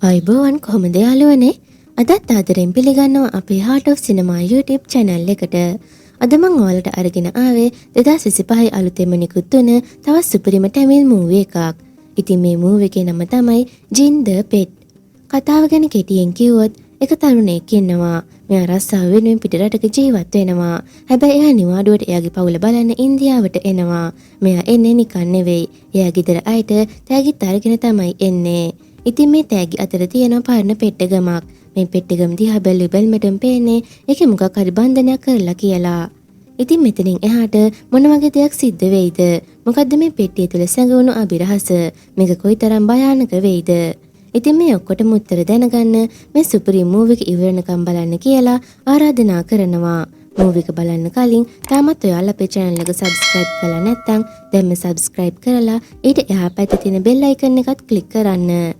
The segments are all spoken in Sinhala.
අයිබෝවන් කොහොමද යාළුවනේ? අදත් ආදරෙන් පිළිගන්නවා අපේ Heart of Cinema YouTube channel එකට. අද මම ඔයාලට අරගෙන ආවේ 2025 අලුතෙන්ම නිකුත් වුණ තවත් සුපිරිම තමිල් මූවි එකක්. ඉතින් මේ මූවි එකේ නම තමයි ජින් ද පෙට්. කතාව ගැන කෙටියෙන් කිව්වොත් එක තරුණයෙක් ඉන්නවා. මෙයා රස්සාව වෙනුවෙන් පිටරටක ජීවත් වෙනවා. හැබැයි එයා නිවාඩුවට එයාගේ පවුල බලන්න ඉන්දියාවට එනවා. මෙයා එන්නේ නිකන් නෙවෙයි. එයා ගෙදර අයට තෑගිත් අරගෙන තමයි එන්නේ. ඉතින් මේ තෑගි අතර තියෙන පරණ පෙට්ටගමක්. මේ පෙට්ටගම දිහා බැලුවම පේන්නේ ඒකේ මොකක් හරි බන්ධනයක් කරලා කියලා. ඉතින් මෙතනින් එහාට මොන වගේ දෙයක් සිද්ධ වෙයිද? මොකද්ද මේ පෙට්ටිය තුල සැඟවුණු අභිරහස? මේක කොයිතරම් භයානක වෙයිද? ඉතින් මේ ඔක්කොටම උත්තර දැනගන්න මේ සුපිරි මූවි එක ඉවරනකම් බලන්න කියලා ආරාධනා කරනවා. මූවි එක බලන්න කලින් තාමත් ඔයාලා අපේ channel එක subscribe කරලා නැත්නම් දැන්ම subscribe කරලා ඊට එහා පැත්තේ තියෙන bell icon එකත් click කරන්න.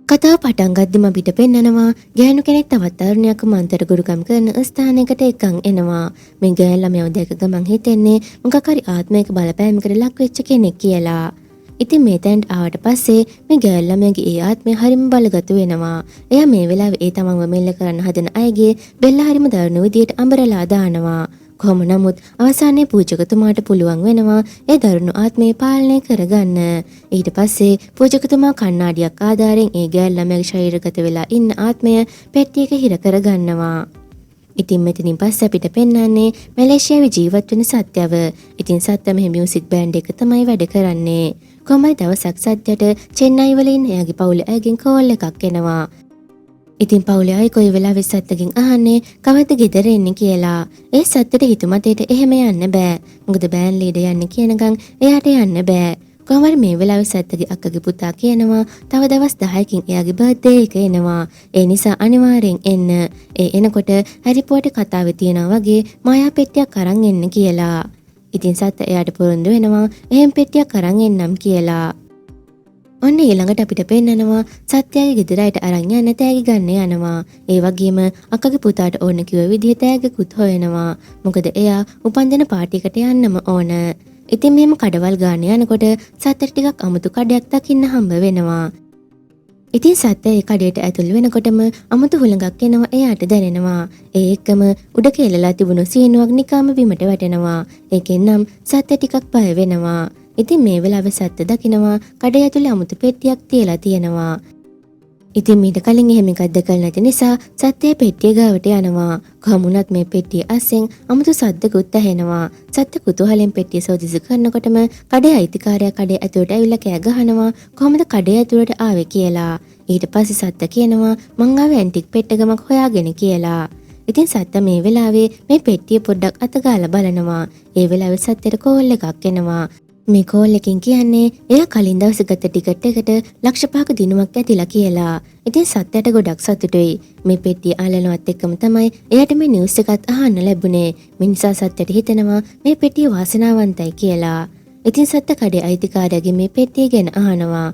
කතාව පටන් ගද්දිම අපිට පෙන්නනවා ගෑනු කෙනෙක් තවත් තරුණයෙක් මන්තර ගුරුකම් කරන ස්ථානයකට එක්කන් එනවා. මේ ගෑනු ළමයාව දැක ගමන් හිතෙන්නේ මොකක් හරි ආත්මයක බලපෑමකට ලක් වෙච්ච කෙනෙක් කියලා. ඉතින් මේ තැනට ආවට පස්සේ මේ ගෑනු ළමයාගේ ඒ ආත්මය හරිම බලගතු වෙනවා. එයා මේ වෙලාවේ ඒ තමන්ව මෙල්ල කරන්න හදන අයගේ බෙල්ල හරිම දරුණු විදියට අඹරලා දානවා. කොහොම නමුත් අවසානයේ පූජකතුමාට පුළුවන් වෙනවා ඒ දරුණු ආත්මය පාලනය කරගන්න. ඊට පස්සේ පූජකතුමා කණ්ණාඩියක් ආධාරයෙන් ඒ ගෑල් ළමයාගේ ශරීරගත වෙලා ඉන්න ආත්මය පෙට්ටියක හිර කරගන්නවා. ඉතින් මෙතනින් පස්සේ අපිට පෙන්වන්නේ මැලේසියාවේ ජීවත් වෙන සත්‍යව. ඉතින් සත්‍ය මෙහි මියුසික් බෑන්ඩ් එක තමයි වැඩ කරන්නේ. කොහමයි දවසක් සත්‍යට චෙන්නයි වල ඉන්න එයාගේ පවුලේ අයගෙන් කෝල් එකක් එනවා. ඉතින් පවුලේ අය කොයි වෙලාවෙ සත්‍යගෙන් අහන්නේ කවද්ද ගෙදර එන්නේ කියලා. ඒ සත්‍යට හිතුමතේට එහෙම යන්න බෑ. මොකද බෑන් ලීඩර් යන්නේ කියනකම් එයාට යන්න බෑ. කොහමද මේ වෙලාවේ සත්‍යගේ අක්කගේ පුතා කියනවා තව දවස් 10කින් එයාගේ බර්ත්ඩේ එක එනවා. ඒ නිසා අනිවාර්යෙන් එන්න. ඒ එනකොට හැරි පොටර් කතාවේ තියනවා වගේ මායා පෙට්ටියක් අරන් එන්න කියලා. ඉතින් සත්‍ය එයාට පොරොන්දු වෙනවා එහෙම පෙට්ටියක් අරන් එන්නම් කියලා. ඔන්න ඊළඟට අපිට පෙන්නනවා සත්‍යයේ ගෙදරට අරන් යන්න තෑගි ගන්න යනවා. ඒ වගේම අක්කගේ පුතාට ඕන කිව්ව විදිහ තෑග්ගකුත් හොයනවා. මොකද එයා උපන්දින පාටි එකට යන්නම ඕන. ඉතින් මෙහෙම කඩවල් ගන්න යනකොට සත්‍යට ටිකක් අමුතු කඩයක් දකින්න හම්බ වෙනවා. ඉතින් සත්‍ය ඒ කඩේට ඇතුල් වෙනකොටම අමුතු හුළඟක් එනවා එයාට දැනෙනවා. ඒ එක්කම උඩ කෙලලා තිබුණු සීනුවක් නිකාම බිමට වැටෙනවා. ඒකෙන් නම් සත්‍ය ටිකක් බය වෙනවා. ඉතින් මේ වෙලාවේ සත්‍ය දකිනවා කඩේ ඇතුලේ අමුතු පෙට්ටියක් තියලා තියෙනවා. ඉතින් මීට කලින් එහෙම එකක් දැකලා නැති නිසා සත්‍ය පෙට්ටිය ගාවට යනවා. කොහොමුණත් මේ පෙට්ටිය අස්සෙන් අමුතු සද්දකුත් ඇහෙනවා. සත්‍ය කුතුහලෙන් පෙට්ටිය සෝදිසි කරනකොටම කඩේ අයිතිකාරයා කඩේ ඇතුලට ඇවිල්ලා කෑ ගහනවා කොහොමද කඩේ ඇතුලට ආවේ කියලා. ඊට පස්සේ සත්‍ය කියනවා මං ආවේ ඇන්ටික් පෙට්ටගමක් හොයාගෙන කියලා. ඉතින් සත්‍ය මේ වෙලාවේ මේ පෙට්ටිය පොඩ්ඩක් අතගාලා බලනවා. ඒ වෙලාවේ සත්‍යට කෝල් එකක් එනවා. මේ කෝල් එකෙන් කියන්නේ එයා කලින් දවසේ ගත ටිකට් එකට ලක්ෂ 5ක දිනුමක් ඇතිලා කියලා. ඉතින් සත්‍යට ගොඩක් සතුටුයි. මේ පෙට්ටිය අල්ලනවත් එක්කම තමයි එයාට මේ නිවුස් එකත් අහන්න ලැබුණේ. මේ නිසා සත්‍යට හිතෙනවා මේ පෙට්ටිය වාසනාවන්තයි කියලා. ඉතින් සත්‍ය කඩේ අයිතිකාරයාගේ මේ පෙට්ටිය ගැන අහනවා.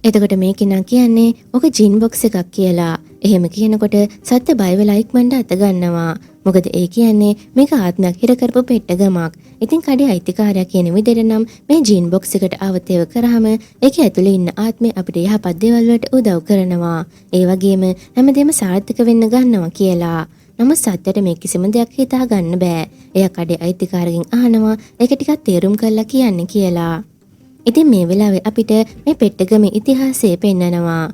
එතකොට මේ කෙනා කියන්නේ ඔක ජින් බොක්ස් එකක් කියලා. එහෙම කියනකොට සත්‍ය බය වෙලා ඉක්මනට අත ගන්නවා. මොකද ඒ කියන්නේ මේක ආත්මයක් හිර කරපු පෙට්ටගමක්. ඉතින් කඩේ අයිතිකාරයා කියන විදිහට නම් මේ ජින් බොක්ස් එකට අවතේව කරාම ඒකේ ඇතුලේ ඉන්න ආත්මය අපිට යහපත් දේවල් වලට උදව් කරනවා. ඒ වගේම හැමදේම සාර්ථක වෙන්න ගන්නවා කියලා. නමුත් සත්‍යට මේ කිසිම දෙයක් හිතා ගන්න බෑ. එයා කඩේ අයිතිකාරගෙන් අහනවා ඒක ටිකක් තේරුම් කරලා කියන්න කියලා. ඉතින් මේ වෙලාවේ අපිට මේ පෙට්ටගමේ ඉතිහාසය පෙන්නනවා.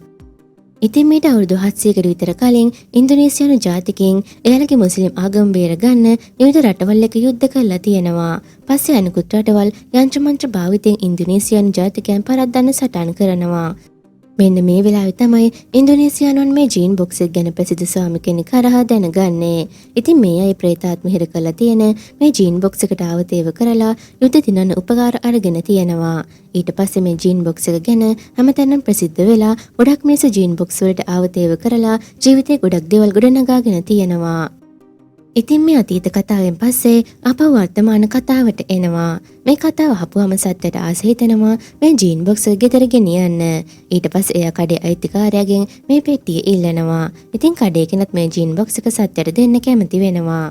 ඉතින් මේට අවුරුදු 700කට විතර කලින් ඉන්දුනීසියානු ජාතිකයින් එයාලගේ මුස්ලිම් ආගම බේරගන්න විවිධ රටවල් එක යුද්ධ කරලා තියෙනවා. පස්සේ අනිකුත් රටවල් යන්ත්‍ර මන්ත්‍ර භාවිතයෙන් ඉන්දුනීසියානු ජාතිකයන් පරද්දන්න සටන් කරනවා. මෙන්න මේ වෙලාවේ තමයි ඉන්දුනීසියානුන් මේ ජීන් බොක්ස් එක ගැන ප්‍රසිද්ධ ස්වාමි කෙනෙක් හරහා දැනගන්නේ. ඉතින් මේ අය ප්‍රේතාත්ම හිර කරලා තියෙන මේ ජීන් බොක්ස් එකට ආවතේව කරලා යුද්ධ දිනන උපකාර අරගෙන තියෙනවා. ඊට පස්සේ මේ ජීන් බොක්ස් එක ගැන හැමතැනම ප්‍රසිද්ධ වෙලා ගොඩක් මිනිස්සු ජීන් බොක්ස් වලට ආවතේව කරලා ජීවිතේ ගොඩක් දේවල් ගොඩනගාගෙන තියෙනවා. ඉතින් මේ අතීත කතාවෙන් පස්සේ අපව වර්තමාන කතාවට එනවා. මේ කතාව අහපුවම සත්‍යට ආස හිතෙනවා මේ ජීන් බොක්ස් එක ගෙදර ගෙනියන්න. ඊට පස්සේ එයා කඩේ අයිතිකාරයාගෙන් මේ පෙට්ටිය ඉල්ලනවා. ඉතින් කඩේ කෙනත් මේ ජීන් බොක්ස් එක සත්‍යට දෙන්න කැමති වෙනවා.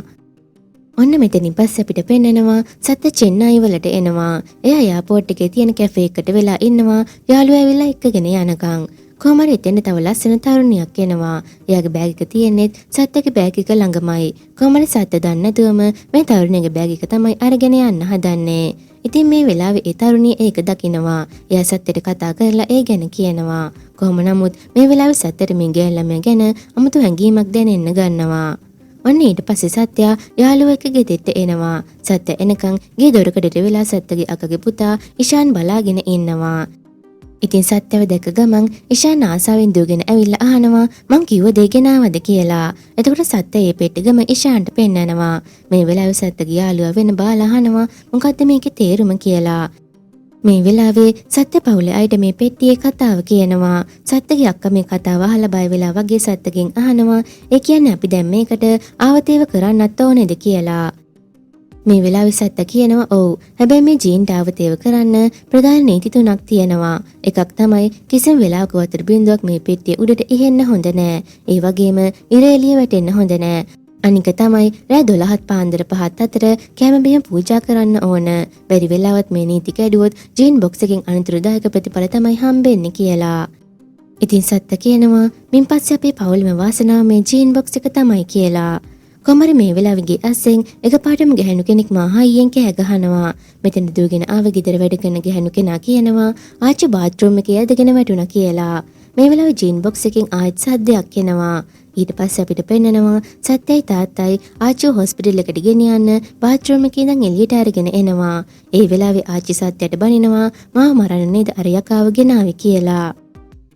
ඔන්න මෙතනින් පස්සේ අපිට පෙන්නනවා සත්‍ය චෙන්නයි වලට එනවා. එයා එයාපෝට් එකේ තියෙන කැෆේ එකට වෙලා ඉන්නවා. යාළුවා ඇවිල්ලා එක්කගෙන යනකම්. කොහොම හරි එතෙන් තව ලස්සන තරුණියක් එනවා. එයාගේ බෑග් එක තියෙන්නේ සත්‍යගේ බෑග් එක ළඟමයි. කොහොම හරි සත්‍ය දන්නේ නැතුවම මේ තරුණියගේ බෑග් එක තමයි අරගෙන යන්න හදන්නේ. ඉතින් මේ වෙලාවේ ඒ තරුණිය ඒක දකිනවා. එයා සත්‍යට කතා කරලා ඒ ගැන කියනවා. කොහොම නමුත් මේ වෙලාවේ සත්‍යට මේ ගෑන් ළමයා ගැන අමුතු හැඟීමක් දැනෙන්න ගන්නවා. ඔන්න ඊට පස්සේ සත්‍ය යාළුවෙක් එක්ක ගෙදෙට්ට එනවා. සත්‍ය එනකන් ගේ දොරකඩට වෙලා සත්‍යගේ අකගේ පුතා ඉෂාන් බලාගෙන ඉන්නවා. ඉතින් සත්‍යව දැක ගමන් ඉෂාන් ආසාවෙන් දුවගෙන ඇවිල්ලා අහනවා මං කිව්ව දේ ගෙනාවද කියලා. එතකොට සත්‍ය ඒ පෙට්ටගම ඉෂාන්ට පෙන්නනවා. මේ වෙලාවේ සත්‍යගේ යාළුවා වෙන බාලා අහනවා මොකද්ද මේකේ තේරුම කියලා. මේ වෙලාවේ සත්‍ය පවුලේ අයට මේ පෙට්ටියේ කතාව කියනවා. සත්‍යගේ අක්කා මේ කතාව අහලා බය වෙලා වගේ සත්‍යගෙන් අහනවා ඒ කියන්නේ අපි දැන් මේකට ආවතේව කරන්නත් ඕනේද කියලා. මේ වෙලාවේ සත්‍ය කියනවා ඔව්. හැබැයි මේ ජීන්ට ආවතේව කරන්න ප්‍රධාන නීති තුනක් තියෙනවා. එකක් තමයි කිසිම වෙලාවක වතුර බින්දුවක් මේ පෙට්ටිය උඩට ඉහෙන්න හොඳ නෑ. ඒ වගේම ඉර එළිය වැටෙන්න හොඳ නෑ. අනික තමයි රෑ 12ත් පාන්දර 5ත් අතර කැම බිම පූජා කරන්න ඕන. බැරි වෙලාවත් මේ නීති කැඩුවොත් ජීන් බොක්ස් එකෙන් අනතුරුදායක ප්‍රතිඵල තමයි හම්බෙන්නේ කියලා. ඉතින් සත්‍ය කියනවා මින් පස්සේ අපේ පවුලේම වාසනාව මේ ජීන් බොක්ස් එක තමයි කියලා. කොමරි මේ වෙලාවෙගේ අස්සෙන් එකපාරටම ගැහණු කෙනෙක් මා හයියෙන් කෑ ගහනවා. මෙතන දුවගෙන ආව ගෙදර වැඩ කරන ගැහණු කෙනා කියනවා ආච්චි බාත්රූම් එකේ ඇදගෙන වැටුණා කියලා. මේ වෙලාවේ ජීන් බොක්ස් එකෙන් ආයෙත් සද්දයක් එනවා. ඊට පස්සේ අපිට පෙන්නනවා සත්‍යයි තාත්තයි ආච්චි හොස්පිටල් එකට ගෙනියන්න බාත්රූම් එකේ ඉඳන් එළියට අරගෙන එනවා. ඒ වෙලාවේ ආච්චි සත්‍යයට බනිනවා මාව මරන්න නේද අර යකාව ගෙනාවේ කියලා.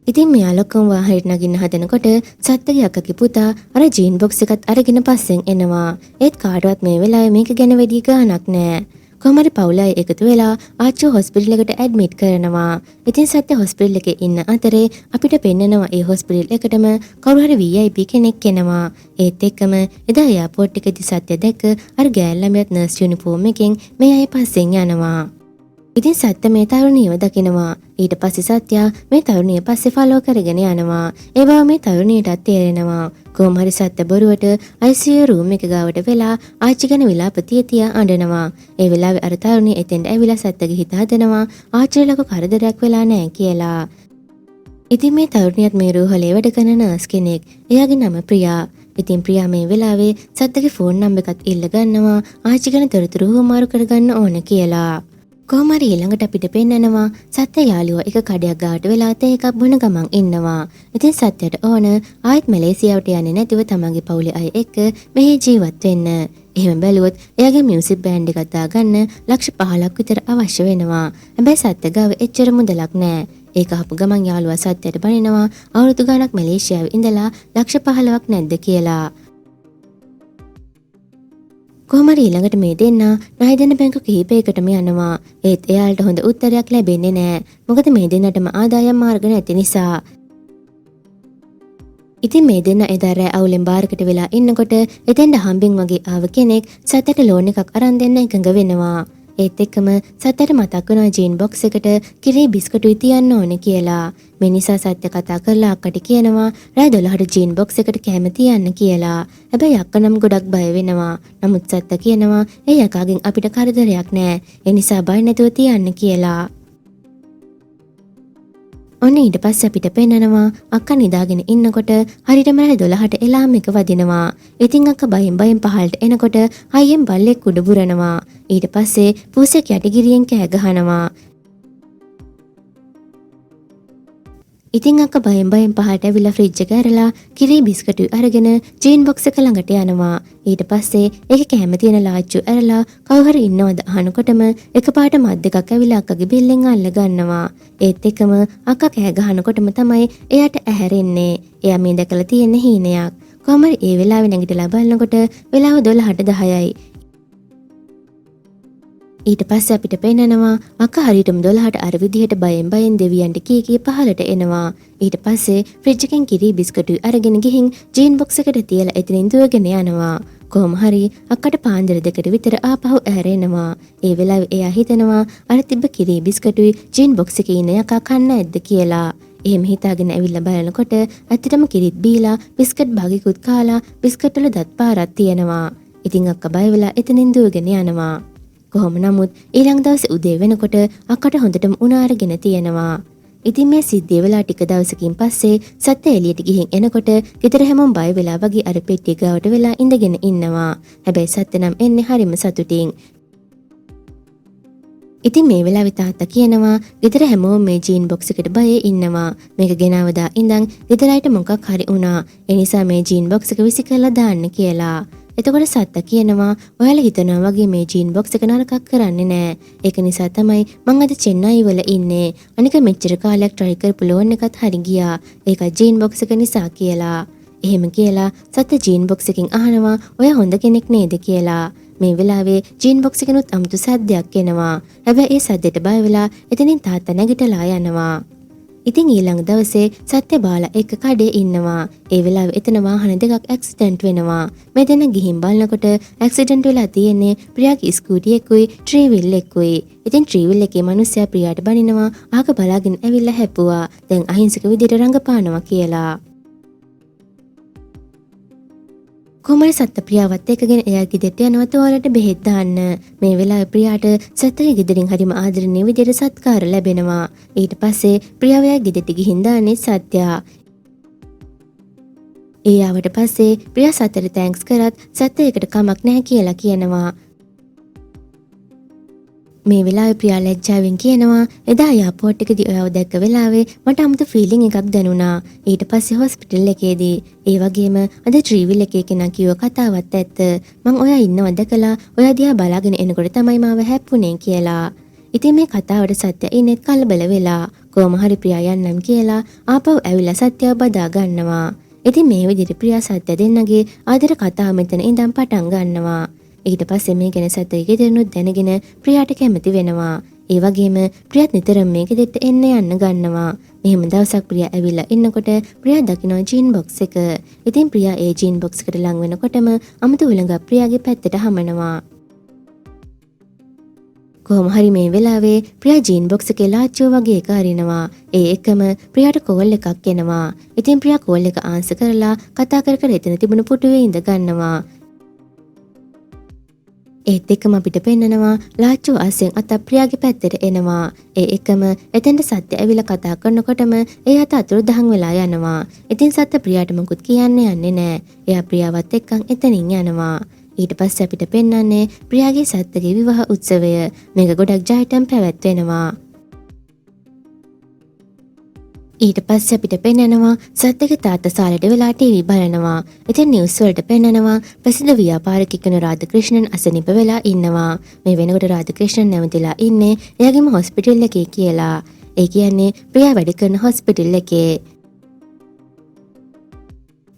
ඉතින් මෙයා ලොක්කම වාහනේට නගින්න හදනකොට සත්‍යගේ අක්කගේ පුතා අර ජීන් බොක්ස් එකත් අරගෙන පස්සෙන් එනවා. ඒත් කාටවත් මේ වෙලාවේ මේක ගැන වැඩි ගාණක් නැහැ. කොහමරි පවුලයි එකතු වෙලා ආච්චි හොස්පිටල් එකට ඇඩ්මිට් කරනවා. ඉතින් සත්‍ය හොස්පිටල් එකේ ඉන්න අතරේ අපිට පෙන්නනවා ඒ හොස්පිටල් එකටම කවුරු හරි VIP කෙනෙක් එනවා. ඒත් එක්කම එදා එයාපෝට් එකේදී සත්‍ය දැක්ක අර ගෑල් ළමයාත් නර්ස් යුනිෆෝම් එකෙන් මේ අය පස්සෙන් යනවා. ඉතින් සත්‍ය මේ තරුණියව දකිනවා. ඊට පස්සේ සත්‍ය මේ තරුණිය පස්සේ ෆලෝ කරගෙන යනවා. ඒ බව මේ තරුණියටත් තේරෙනවා. කොහොම හරි සත්‍ය බොරුවට ICU රූම් එක ගාවට වෙලා ආච්චි ගැන විලාපතිය තියා අඬනවා. ඒ වෙලාවේ අර තරුණිය එතෙන්ට ඇවිල්ලා සත්‍යගේ හිත හදනවා ආච්චිට ලොකු කරදරයක් වෙලා නැහැ කියලා. ඉතින් මේ තරුණියත් මේ රෝහලේ වැඩ කරන නර්ස් කෙනෙක්. එයාගේ නම ප්‍රියා. ඉතින් ප්‍රියා මේ වෙලාවේ සත්‍යගේ ෆෝන් නම්බර් එකත් ඉල්ල ගන්නවා ආච්චි ගැන තොරතුරු හුවමාරු කරගන්න ඕන කියලා. කොහොම හරි ඊළඟට අපිට පෙන්නනවා සත්‍ය යාළුවා එක කඩයක් ගාවට වෙලා තේ එකක් බොන ගමන් ඉන්නවා. ඉතින් සත්‍යට ඕන ආයෙත් මැලේසියාවට යන්නේ නැතිව තමන්ගේ පවුලේ අය එක්ක මෙහි ජීවත් වෙන්න. එහෙම බැලුවොත් එයාගේ මියුසික් බෑන්ඩ් එකක් දාගන්න ලක්ෂ 15ක් විතර අවශ්‍ය වෙනවා. හැබැයි සත්‍ය ගාව එච්චර මුදලක් නැහැ. ඒක අහපු ගමන් යාළුවා සත්‍යට බනිනවා අවුරුදු ගාණක් මැලේසියාවේ ඉඳලා ලක්ෂ 15ක් නැද්ද කියලා. කොහොම හරි ඊළඟට මේ දෙන්න ණය දෙන බැංකු කිහිපයකටම යනවා. ඒත් එයාලට හොඳ උත්තරයක් ලැබෙන්නේ නැහැ. මොකද මේ දෙන්නටම ආදායම් මාර්ග නැති නිසා. ඉතින් මේ දෙන්න එදා රෑ අවුලෙන් බාරකට වෙලා ඉන්නකොට එතෙන්ට හම්බෙන් වගේ ආව කෙනෙක් සත්‍යට ලෝන් එකක් අරන් දෙන්න එකඟ වෙනවා. ඒත් එක්කම සත්‍යට මතක් වෙනවා ජීන් බොක්ස් එකට කිරි බිස්කටුයි තියන්න ඕනේ කියලා. මේ නිසා සත්‍ය කතා කරලා අක්කට කියනවා රෑ 12ට ජීන් බොක්ස් එකට කැම තියන්න කියලා. හැබැයි අක්කා නම් ගොඩක් බය වෙනවා. නමුත් සත්‍ය කියනවා ඒ යකාගෙන් අපිට කරදරයක් නෑ. ඒ නිසා බය නැතුව තියන්න කියලා. ඔන්න ඊට පස්සේ අපිට පෙන්නනවා අක්කා නිදාගෙන ඉන්නකොට හරියටම රෑ 12ට එලාම් එක වදිනවා. ඉතින් අක්කා බයෙන් පහළට එනකොට හයියෙන් බල්ලෙක් උඩ බුරනවා. ඊට පස්සේ පූසෙක් යටිගිරියෙන් කෑ ගහනවා. ඉතින් අක්කා බයෙන් පහළට ඇවිල්ලා ෆ්‍රිජ් එක ඇරලා කිරි බිස්කටු අරගෙන ජීන් බොක්ස් එක ළඟට යනවා. ඊට පස්සේ ඒක කැම තියෙන ලාච්චු ඇරලා කවුරු හරි ඉන්නවද අහනකොටම එකපාරට මත් දෙකක් ඇවිල්ලා අක්කගේ බෙල්ලෙන් අල්ල ගන්නවා. ඒත් එකම අක්කා කෑ ගහනකොටම තමයි එයාට ඇහැරෙන්නේ. එයා මේ දැකලා තියෙන හීනයක්. කොහොම හරි ඒ වෙලාවේ නැගිටලා බලනකොට වෙලාව 12ට 10යි. ඊට පස්සේ අපිට පේනනවා අක්කා හරියටම 12ට අර විදිහට බයෙන් දෙවියන්ට කී පහලට එනවා. ඊට පස්සේ ෆ්‍රිජ් එකෙන් කිරි බිස්කටු අරගෙන ගිහින් ජීන් බොක්ස් එකට තියලා එතනින් දුවගෙන යනවා. කොහොම හරි අක්කට පාන්දර දෙකට විතර ආපහු ඇහැරෙනවා. ඒ වෙලාවේ එයා හිතනවා අර තිබ්බ කිරි බිස්කටුයි ජීන් බොක්ස් එකේ ඉන්න යකා කන්න ඇද්ද කියලා. එහෙම හිතාගෙන ඇවිල්ලා බලනකොට ඇත්තටම කිරිත් බීලා බිස්කට් භාගිකුත් කාලා බිස්කට් වල දත් පාරක් තියෙනවා. ඉතින් අක්කා බය වෙලා එතනින් දුවගෙන යනවා. කොහොම නමුත් ඊළඟ දවසේ උදේ වෙනකොට අක්කට හොඳටම උණ අරගෙන තියෙනවා. ඉතින් මේ සිද්ධිය වෙලා ටික දවසකින් පස්සේ සත්‍ය එළියට ගිහින් එනකොට ගෙදර හැමෝම බය වෙලා වගේ අර පෙට්ටිය ගාවට වෙලා ඉඳගෙන ඉන්නවා. හැබැයි සත්‍ය නම් එන්නේ හරිම සතුටින්. ඉතින් මේ වෙලාවේ තාත්තා කියනවා ගෙදර හැමෝම මේ ජීන් බොක්ස් එකට බයේ ඉන්නවා. මේක ගෙනාවදා ඉඳන් ගෙදර අයට මොකක් හරි වුණා. ඒ නිසා මේ ජීන් බොක්ස් එක විසි කරලා දාන්න කියලා. එතකොට සත්තා කියනවා ඔයාලා හිතනවා වගේ මේ ජීන් බොක්ස් එක නරකක් කරන්නේ නෑ. ඒක නිසා තමයි මං අද චෙන්නයි වල ඉන්නේ. අනික මෙච්චර කාලයක් try කරපු ලෝන් එකත් හරි ගියා. ඒක ජීන් බොක්ස් එක නිසා කියලා. එහෙම කියලා සත්තා ජීන් බොක්ස් එකෙන් අහනවා ඔයා හොඳ කෙනෙක් නේද කියලා. මේ වෙලාවේ ජීන් බොක්ස් එකනොත් අමුතු සද්දයක් එනවා. හැබැයි ඒ සද්දෙට බය වෙලා එතනින් තාත්තා නැගිටලා යනවා. ඉතින් ඊළඟ දවසේ සත්‍ය බාලා එක්ක කඩේ ඉන්නවා. ඒ වෙලාවේ එතන වාහන දෙකක් ඇක්සිඩන්ට් වෙනවා. මේ දෙන ගිහින් බලනකොට ඇක්සිඩන්ට් වෙලා තියෙන්නේ ප්‍රියාගේ ස්කූටි එකකුයි ට්‍රීවිල් එකකුයි. ඉතින් ට්‍රීවිල් එකේ මිනිස්සයා ප්‍රියාට බනිනවා ආක බලාගෙන ඇවිල්ලා හැප්පුවා. දැන් අහිංසක විදියට රඟපානවා කියලා. කොමල් සත්ත ප්‍රියාවත් එක්කගෙන එයා ගෙදරට යනවා තුවාලට බෙහෙත් දාන්න. මේ වෙලාවේ ප්‍රියාට සත්‍යගේ ගෙදරින් හරිම ආදරණීය විදියට සත්කාර ලැබෙනවා. ඊට පස්සේ ප්‍රියාව එයා ගෙදරට ගිහින් දාන්නේ සත්‍යා. ඒ ආවට පස්සේ ප්‍රියා සත්‍යට තෑන්ක්ස් කරත් සත්‍ය ඒකට කමක් නැහැ කියලා කියනවා. මේ වෙලාවේ ප්‍රියා ලැජ්ජාවෙන් කියනවා එදා එයාපෝට් එකේදී ඔයාව දැක්ක වෙලාවේ මට අමුතු ෆීලිං එකක් දැනුණා. ඊට පස්සේ හොස්පිටල් එකේදී ඒ වගේම අද ට්‍රීවිල් එකේ කෙනා කිව්ව කතාවත් ඇත්ත. මං ඔයා ඉන්නව දැකලා ඔයා දිහා බලාගෙන එනකොට තමයි මාව හැප්පුණේ කියලා. ඉතින් මේ කතාවට සත්‍ය ඉන්නේත් කලබල වෙලා කොහොම හරි ප්‍රියා යන්නම් කියලා ආපහු ඇවිල්ලා සත්‍යව බදා ගන්නවා. ඉතින් මේ විදිහට ප්‍රියා සත්‍ය දෙන්නගේ ආදර කතාව මෙතන ඉඳන් පටන් ගන්නවා. ඊට පස්සේ මේ ගැන සත්‍යයේ ගෙදරනුත් දැනගෙන ප්‍රියාට කැමති වෙනවා. ඒ වගේම ප්‍රියාත් නිතරම මේ ගෙදරට එන්න යන්න ගන්නවා. මෙහෙම දවසක් ප්‍රියා ඇවිල්ලා ඉන්නකොට ප්‍රියා දකිනවා ජීන් බොක්ස් එක. ඉතින් ප්‍රියා ඒ ජීන් බොක්ස් එකට ලං වෙනකොටම අමුතු උලඟක් ප්‍රියාගේ පැත්තට හමනවා. කොහොම හරි මේ වෙලාවේ ප්‍රියා ජීන් බොක්ස් එකේ ලාච්චුව වගේ එක අරිනවා. ඒ එකම ප්‍රියාට කෝල් එකක් එනවා. ඉතින් ප්‍රියා කෝල් එක ආන්සර් කරලා කතා කර කර එතන තිබුණු පුටුවේ ඉඳ ගන්නවා. ඒත් එක්කම අපිට පෙන්නනවා ලාච්චුව අස්සෙන් අත ප්‍රියාගේ පැත්තට එනවා. ඒ එකම එතෙන්ට සත්‍ය ඇවිල්ලා කතා කරනකොටම ඒ අත අතුරුදහන් වෙලා යනවා. ඉතින් සත්‍ය ප්‍රියාට මොකුත් කියන්න යන්නේ නැහැ. එයා ප්‍රියාවත් එක්කන් එතනින් යනවා. ඊට පස්සේ අපිට පෙන්වන්නේ ප්‍රියාගේ සත්‍යගේ විවාහ උත්සවය. මේක ගොඩක් ජයටම පැවැත්වෙනවා. ඊට පස්සේ අපිට පෙන්නනවා සත්‍යගේ තාත්තා සාලට වෙලා ටීවී බලනවා. ඉතින් නිවුස් වලට පෙන්නනවා ප්‍රසිද්ධ ව්‍යාපාරිකයෙක් කෙන රාධකෘෂ්ණන් අසනීප වෙලා ඉන්නවා. මේ වෙනකොට රාධකෘෂ්ණන් නැවතිලා ඉන්නේ එයාගේම හොස්පිටල් එකේ කියලා. ඒ කියන්නේ ප්‍රියා වැඩ කරන හොස්පිටල් එකේ.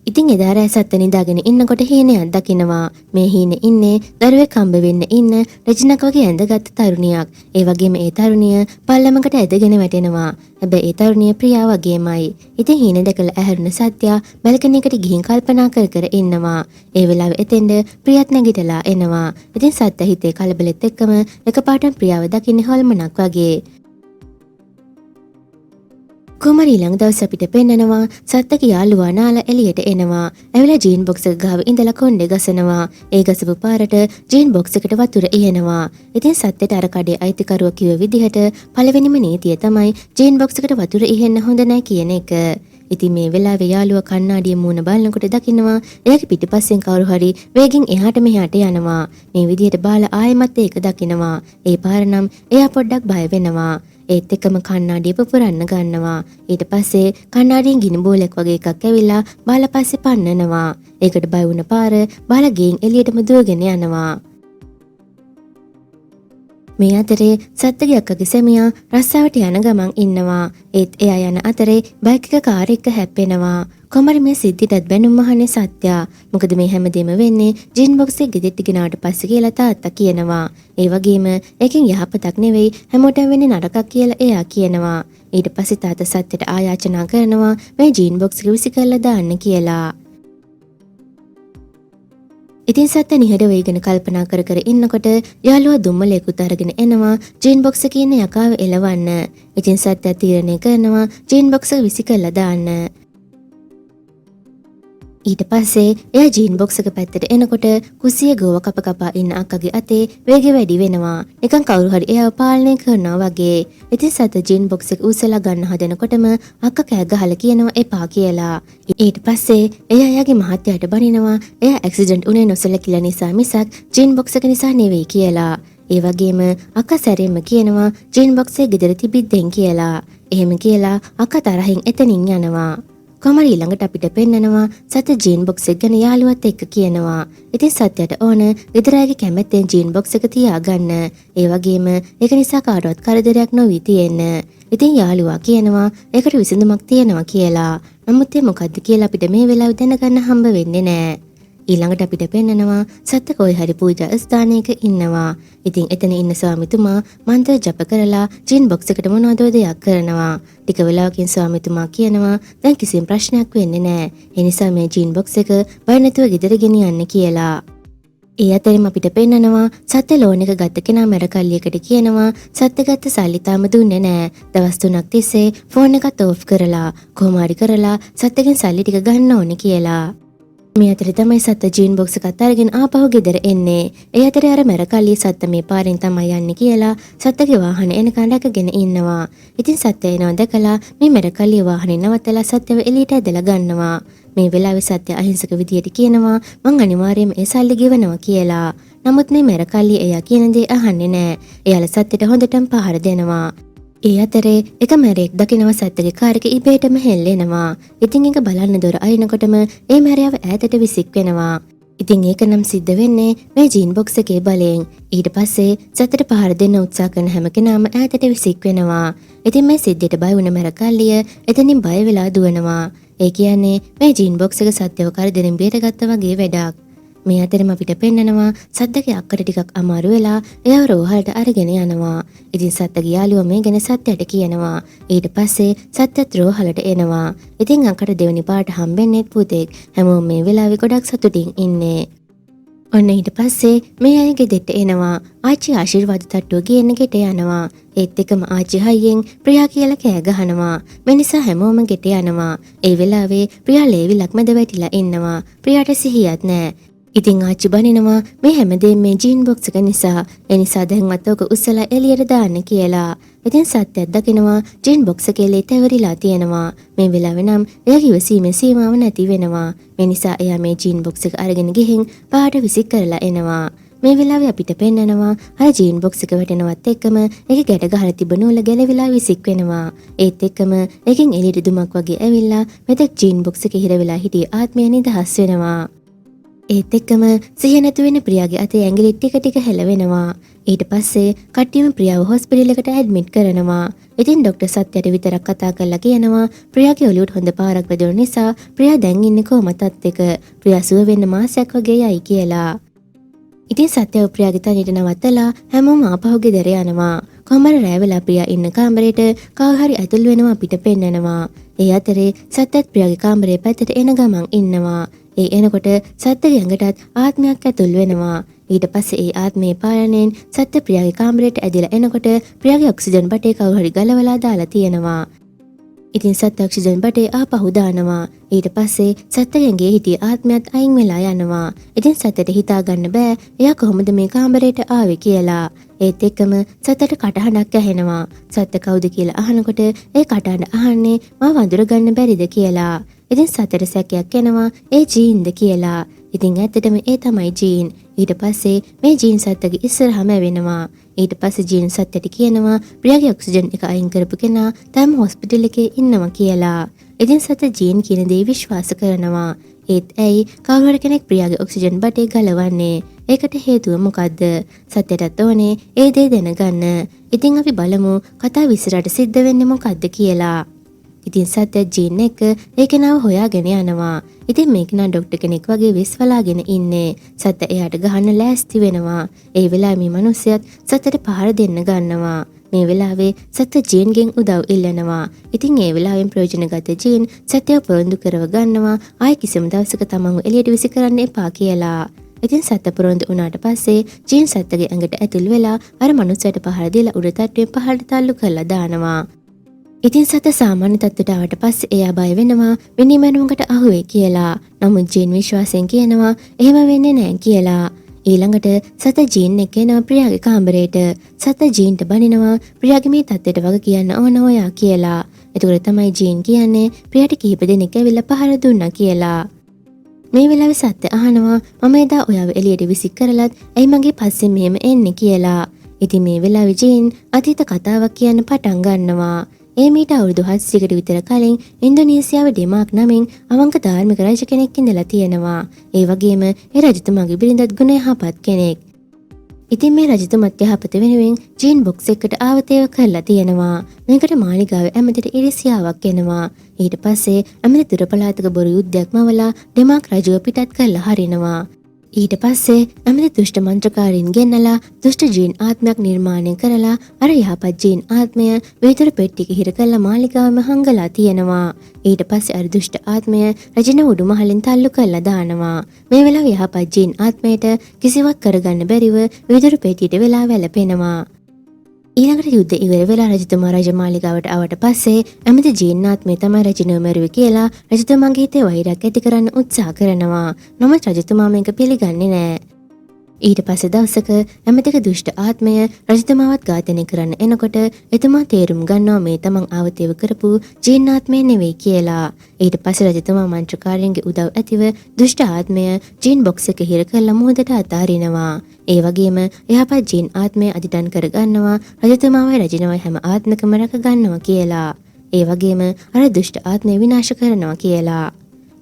ඉතින් එදා රෑ සත්‍ය නිදාගෙන ඉන්නකොට හීනයක් දකිනවා. මේ හීනේ ඉන්නේ දරුවෙක් හම්බ වෙන්න ඉන්න රජිනක් වගේ ඇඳගත් තරුණියක්. ඒ වගේම ඒ තරුණිය පල්ලමකට ඇදගෙන වැටෙනවා. හැබැයි ඒ තරුණිය ප්‍රියා වගේමයි. ඉතින් හීනේ දැකලා ඇහැරුණ සත්‍ය බල්කනි එකට ගිහින් කල්පනා කර කර ඉන්නවා. ඒ වෙලාවේ එතෙන්ද ප්‍රියත් නැගිටලා එනවා. ඉතින් සත්‍ය හිතේ කලබලෙත් එක්කම එකපාරටම ප්‍රියාව දකින්නේ හොල්මනක් වගේ. කුමරි ළඟ දවස් අපිට පෙන්නනවා සත්‍යගේ යාළුවා නාලා එළියට එනවා. ඇවිල්ලා ජීන් බොක්ස් එක ගාව ඉඳලා කොණ්ඩේ ගසනවා. ඒ ගසපු පාරට ජීන් බොක්ස් එකට වතුර ඉහෙනවා. ඉතින් සත්‍යට අර කඩේ අයිතිකරුවා කිව්ව විදිහට පළවෙනිම නීතිය තමයි ජීන් බොක්ස් එකට වතුර ඉහෙන්න හොඳ නැහැ කියන එක. ඉතින් මේ වෙලාවේ යාළුවා කණ්ණාඩියේ මූණ බලනකොට දකින්නවා එයාගේ පිටිපස්සෙන් කවුරු හරි වේගෙන් එහාට මෙහාට යනවා. මේ විදිහට බාලා ආයෙමත් ඒක දකින්නවා. ඒ පාර නම් එයා පොඩ්ඩක් බය වෙනවා. ඒත් එක්කම කණ්ණාඩිය පුපුරන්න ගන්නවා. ඊට පස්සේ කණ්ණාඩියෙන් ගිනි බෝලයක් වගේ එකක් ඇවිල්ලා බාලා පස්සේ පන්නනවා. ඒකට බය වුණ පාර බාලා ගෙයින් එළියටම දුවගෙන යනවා. මේ අතරේ සත්‍යගේ අක්කගේ සැමියා රස්සාවට යන ගමන් ඉන්නවා. ඒත් එයා යන අතරේ බයික් එක කාර් එක හැප්පෙනවා. කොමරි මේ සිද්ධියටත් බැනුම් අහන්නේ සත්‍යා. මොකද මේ හැමදේම වෙන්නේ ජීන් බොක්ස් එක ගෙදරට ගෙනාවට පස්සේ කියලා තාත්තා කියනවා. ඒ වගේම ඒකෙන් යහපතක් නෙවෙයි හැමෝටම වෙන්නේ නරකක් කියලා එයා කියනවා. ඊට පස්සේ තාත්තා සත්‍යට ආයාචනා කරනවා මේ ජීන් බොක්ස් එක විසි කරලා දාන්න කියලා. ඉතින් සත්‍ය නිහඬව ඉගෙන කල්පනා කර කර ඉන්නකොට යාළුවා දුම්මලේකුත් අරගෙන එනවා ජීන් බොක්ස් එකේ ඉන්න යකාව එලවන්න. ඉතින් සත්‍ය තීරණය කරනවා ජීන් බොක්ස් එක විසි කරලා දාන්න. ඊට පස්සේ එයා ජීන් බොක්ස් එක පැත්තට එනකොට කුස්සිය ගෝව කප කපා ඉන්න අක්කගේ අතේ වේගය වැඩි වෙනවා. නිකන් කවුරු හරි එයාව පාලනය කරනවා වගේ. ඉතින් සත ජීන් බොක්ස් එක උස්සලා ගන්න හදනකොටම අක්කා කෑ ගහලා කියනවා එපා කියලා. ඊට පස්සේ එයා එයාගේ මහත්තයාට බනිනවා එයා ඇක්සිඩන්ට් උනේ නොසලකිලා නිසා මිසක් ජීන් බොක්ස් එක නිසා නෙවෙයි කියලා. ඒ වගේම අක්කා සැරෙන්ම කියනවා ජීන් බොක්ස් එක ගෙදර තිබිද්දෙන් කියලා. එහෙම කියලා අක්කා තරහින් එතනින් යනවා. කොමරි ළඟට අපිට පෙන්නනවා සත ජීන් බොක්ස් එක ගැන යාළුවත් එක්ක කියනවා. ඉතින් සත්‍යයට ඕන ගෙදරාගේ කැමැත්තෙන් ජීන් බොක්ස් එක තියාගන්න. ඒ වගේම ඒක නිසා කාටවත් කරදරයක් නොවි තියෙන්න. ඉතින් යාළුවා කියනවා ඒකට විසඳුමක් තියෙනවා කියලා. නමුත් ඒ මොකද්ද කියලා අපිට මේ වෙලාවේ දැනගන්න හම්බ වෙන්නේ නැහැ. ඊළඟට අපිට පෙන්නනවා සත්‍ය කොයි හරි පූජා ස්ථානයක ඉන්නවා. ඉතින් එතන ඉන්න ස්වාමිතුමා මන්ත්‍ර ජප කරලා ජීන් බොක්ස් එකට මොනවද දෙයක් කරනවා. ටික වෙලාවකින් ස්වාමිතුමා කියනවා දැන් කිසිම ප්‍රශ්නයක් වෙන්නේ නැහැ. ඒ නිසා මේ ජීන් බොක්ස් එක බය නැතුව ගෙදර ගෙනියන්න කියලා. ඒ අතරින් අපිට පෙන්නනවා සත්‍ය ලෝන් එක ගත්ත කෙනා මැරකල්ලියකට කියනවා සත්‍ය ගත්ත සල්ලි තාම දුන්නේ නැහැ. දවස් 3ක් තිස්සේ ෆෝන් එකත් ඕෆ් කරලා කොහොම හරි කරලා සත්‍යගෙන් සල්ලි ටික ගන්න ඕනේ කියලා. මේ අතරේ තමයි සත්ත ජීන් බොක්ස් එකත් අරගෙන ආපහු ගෙදර එන්නේ. ඒ අතරේ අර මැරකල්ලිය සත්ත මේ පාරෙන් තමයි යන්නේ කියලා සත්තගේ වාහනේ එනකන් රැකගෙන ඉන්නවා. ඉතින් සත්‍ය එනවා දැකලා මේ මැරකල්ලිය වාහනේ නවත්තලා සත්‍යව එළියට ඇදලා ගන්නවා. මේ වෙලාවේ සත්‍ය අහිංසක විදියට කියනවා මං අනිවාර්යයෙන්ම ඒ සල්ලි ගෙවනවා කියලා. නමුත් මේ මැරකල්ලිය එයා කියන දේ අහන්නේ නැහැ. එයාලා සත්‍යට හොඳටම පහර දෙනවා. ඒ අතරේ එක මැරෙක් දකිනවා සත්‍යගේ කාර් එක ඉබේටම හෙල්ලෙනවා. ඉතින් ඒක බලන්න දොර අරිනකොටම ඒ මැරයව ඈතට විසික් වෙනවා. ඉතින් ඒක නම් සිද්ධ වෙන්නේ මේ ජීන් බොක්ස් එකේ බලයෙන්. ඊට පස්සේ සත්‍යට පහර දෙන්න උත්සාහ කරන හැම කෙනාම ඈතට විසික් වෙනවා. ඉතින් මේ සිද්ධියට බය වුණ මැරකල්ලිය එතනින් බය වෙලා දුවනවා. ඒ කියන්නේ මේ ජීන් බොක්ස් එක සත්‍යව කරදරෙන් බේරගත්තා වගේ වැඩක්. මේ අතරම අපිට පෙන්නනවා සද්දගේ අක්කට ටිකක් අමාරු වෙලා එයාව රෝහලට අරගෙන යනවා. ඉතින් සත්ත්ගේ යාළුවා මේ ගැන සත්‍යයට කියනවා. ඊට පස්සේ සත්‍යත් රෝහලට එනවා. ඉතින් අක්කට දෙවෙනි පාට හම්බෙන්නේ පුතෙක්. හැමෝම මේ වෙලාවේ ගොඩක් සතුටින් ඉන්නේ. ඔන්න ඊට පස්සේ මේ අය ගෙදෙට්ට එනවා. ආච්චි ආශිර්වාද තට්ටුව ගේන්න ගෙට යනවා. ඒත් එකම ආච්චි හයියෙන් ප්‍රියා කියලා කෑ ගහනවා. මේ නිසා හැමෝම ගෙට යනවා. ඒ වෙලාවේ ප්‍රියා ලේවිලක් මැද වැටිලා ඉන්නවා. ප්‍රියාට සිහියක් නැහැ. ඉතින් ආච්චි බනිනවා මේ හැමදේම මේ ජීන් බොක්ස් එක නිසා. ඒ නිසා දැන්වත් ඔක උස්සලා එළියට දාන්න කියලා. ඉතින් සත්‍යයක් දකිනවා ජීන් බොක්ස් එකේ ලේ තැවරිලා තියෙනවා. මේ වෙලාවේ නම් එයාගේ ඉවසීමේ සීමාව නැති වෙනවා. මේ නිසා එයා මේ ජීන් බොක්ස් එක අරගෙන ගිහින් පාට විසික් කරලා එනවා. මේ වෙලාවේ අපිට පෙන්නනවා අර ජීන් බොක්ස් එක වැටෙනවත් එක්කම ඒකේ ගැට ගහලා තිබ්බ නූල ගැලවිලා විසික් වෙනවා. ඒත් එක්කම ඒකෙන් එළියට දුමක් වගේ ඇවිල්ලා මෙතෙක් ජීන් බොක්ස් එකේ හිර වෙලා හිටිය ආත්මය නිදහස් වෙනවා. ඒත් එක්කම සිහිය නැතු වෙන ප්‍රියාගේ අතේ ඇඟිලි ටික ටික හැලවෙනවා. ඊට පස්සේ කට්ටියම ප්‍රියාව හොස්පිටල් එකට ඇඩ්මිට් කරනවා. ඉතින් ડોක්ටර් සත්‍යයට විතරක් කතා කරලා කියනවා ප්‍රියාගේ ඔළුවට හොඳ පාරක් වැදුණු නිසා ප්‍රියා දැන් ඉන්නේ කොමතත් එක. ප්‍රියා සුව වෙන්න මාසයක් වගේ යයි කියලා. ඉතින් සත්‍යව ප්‍රියාගේ තනියට නවත්තලා හැමෝම ආපහු ගෙදර යනවා. කොහමද රැ වෙලා ප්‍රියා ඉන්න කාමරේට කවුරු හරි ඇතුල් වෙනවා අපිට පෙන්නනවා. ඒ අතරේ සත්‍යත් ප්‍රියාගේ කාමරේ පැත්තට එන ගමන් ඉන්නවා. ඒ එනකොට සත්‍යගේ ඇඟටත් ආත්මයක් ඇතුල් වෙනවා. ඊට පස්සේ ඒ ආත්මේ පාලනයෙන් සත්‍ය ප්‍රියාගේ කාමරයට ඇදලා එනකොට ප්‍රියාගේ ඔක්සිජන් බටේ කවුරු හරි ගලවලා දාලා තියෙනවා. ඉතින් සත්‍ය ඔක්සිජන් බටේ ආපහු දානවා. ඊට පස්සේ සත්‍යගෙන්ගේ හිටිය ආත්මයත් අයින් වෙලා යනවා. ඉතින් සත්‍යට හිතා ගන්න බෑ එයා කොහොමද මේ කාමරයට ආවේ කියලා. ඒත් එක්කම සත්‍යට කටහඬක් ඇහෙනවා. සත්‍ය කවුද කියලා අහනකොට ඒ කටහඬ අහන්නේ මා වඳුර ගන්න බැරිද කියලා. ඉතින් සතර සැකයක් එනවා ඒ ජීන්ද කියලා. ඉතින් ඇත්තටම ඒ තමයි ජීන්. ඊට පස්සේ මේ ජීන් සත්‍යගේ ඉස්සරහම වෙනවා. ඊට පස්සේ ජීන් සත්‍යට කියනවා ප්‍රියාගේ ඔක්සිජන් එක අයින් කරපු කෙනා තාම හොස්පිටල් එකේ ඉන්නවා කියලා. ඉතින් සත්‍ය ජීන් කියන දේ විශ්වාස කරනවා. ඒත් ඇයි කවුරු හරි කෙනෙක් ප්‍රියාගේ ඔක්සිජන් බටේ ගලවන්නේ? ඒකට හේතුව මොකද්ද? සත්‍යටත් ඕනේ ඒ දේ දැනගන්න. ඉතින් අපි බලමු කතාව ඉස්සරහට සිද්ධ වෙන්නේ මොකද්ද කියලා. ඉතින් සත්‍ය ජීන් එක ඒ කෙනාව හොයාගෙන යනවා. ඉතින් මේ කෙනා ડોක්ටර් කෙනෙක් වගේ විශ්වලාගෙන ඉන්නේ. සත්‍ය එයාට ගහන්න ලෑස්ති වෙනවා. ඒ වෙලාවේ මේ මිනිස්සයත් සත්‍යට පහර දෙන්න ගන්නවා. මේ වෙලාවේ සත්‍ය ජීන්ගෙන් උදව් ඉල්ලනවා. ඉතින් ඒ වෙලාවෙන් ප්‍රයෝජනගත ජීන් සත්‍යව පොරොන්දු කරව ගන්නවා ආයි කිසිම දවසක තමන්ව එළියට විසි කරන්න එපා කියලා. ඉතින් සත්‍ය පොරොන්දු වුණාට පස්සේ ජීන් සත්‍යගේ ඇඟට ඇතුල් වෙලා අර මිනිස්සයාට පහර දීලා උඩ තට්ටුවෙන් පහරට තල්ලු කරලා දානවා. ඉතින් සත සාමාන්‍ය තත්ත්වයට ආවට පස්සේ එයා බය වෙනවා මිනිමැනුමකට අහුවේ කියලා. නමුත් ජීන් විශ්වාසයෙන් කියනවා එහෙම වෙන්නේ නැහැ කියලා. ඊළඟට සත ජීන් එක්ක එනවා ප්‍රියාගේ කාමරේට. සත ජීන්ට බනිනවා ප්‍රියාගේ මේ තත්ත්වයට වග කියන්න ඕන ඔයා කියලා. එතකොට තමයි ජීන් කියන්නේ ප්‍රියාට කීප දෙනෙක් ඇවිල්ලා පහර දුන්නා කියලා. මේ වෙලාවේ සත්‍ය අහනවා මම එදා ඔයාව එළියට විසික් කරලත් ඇයි මගේ පස්සෙන් මෙහෙම එන්නේ කියලා. ඉතින් මේ වෙලාවේ ජීන් අතීත කතාවක් කියන්න පටන් ගන්නවා. ඒ මීට අවුරුදු 700කට විතර කලින් ඉන්දුනීසියාවේ ඩෙමාක් නමින් අවංක ධාර්මික රජ කෙනෙක් ඉඳලා තියෙනවා. ඒ වගේම ඒ රජතුමාගේ බිරිඳත් ගුණ යහපත් කෙනෙක්. ඉතින් මේ රජතුමත් යහපත වෙනුවෙන් ජීන් බොක්ස් එකකට ආවතේව කරලා තියෙනවා. මේකට මාලිගාවේ ඇමතිට ඉරිසියාවක් එනවා. ඊට පස්සේ ඇමති දුර පළාතක බොරු යුද්ධයක් මවලා ඩෙමාක් රජුව පිටත් කරලා හරිනවා. ඊට පස්සේ ඇමති දුෂ්ට මන්ත්‍රකාරීන් ගෙන්නලා දුෂ්ට ජීන් ආත්මයක් නිර්මාණය කරලා අර යහපත් ජීන් ආත්මය වේතර පෙට්ටියක හිර කරලා මාලිගාවම හංගලා තියෙනවා. ඊට පස්සේ අර දුෂ්ට ආත්මය රජින උඩු මහලින් තල්ලු කරලා දානවා. මේ වෙලාවේ යහපත් ජීන් ආත්මයට කිසිවක් කරගන්න බැරිව වේතර පෙට්ටියට වෙලා වැළපෙනවා. ඊළඟට යුද්ධ ඉවර වෙලා රජතුමා රජමාලිගාවට ආවට පස්සේ ඇමති ජීන් ආත්මය තමයි රජිනව මැරුවේ කියලා රජතුමාගේ හිතේ වෛරයක් ඇති කරන්න උත්සාහ කරනවා. නමුත් රජතුමා මේක පිළිගන්නේ නැහැ. ඊට පස්සේ දවසක ඇමතික දුෂ්ට ආත්මය රජතුමාවත් ඝාතනය කරන්න එනකොට එතුමා තේරුම් ගන්නවා මේ තමන් ආවතේව කරපු ජීන් ආත්මය නෙවෙයි කියලා. ඊට පස්සේ රජතුමා මන්ත්‍රකාරයන්ගේ උදව් ඇතිව දුෂ්ට ආත්මය ජීන් බොක්ස් එක හිර කරලා මුහුදට අතාරිනවා. ඒ වගේම යහපත් ජීන් ආත්මය අදිටන් කරගන්නවා රජතුමාවයි රජිනවයි හැම ආත්මකම රැක ගන්නවා කියලා. ඒ වගේම අර දුෂ්ට ආත්මය විනාශ කරනවා කියලා.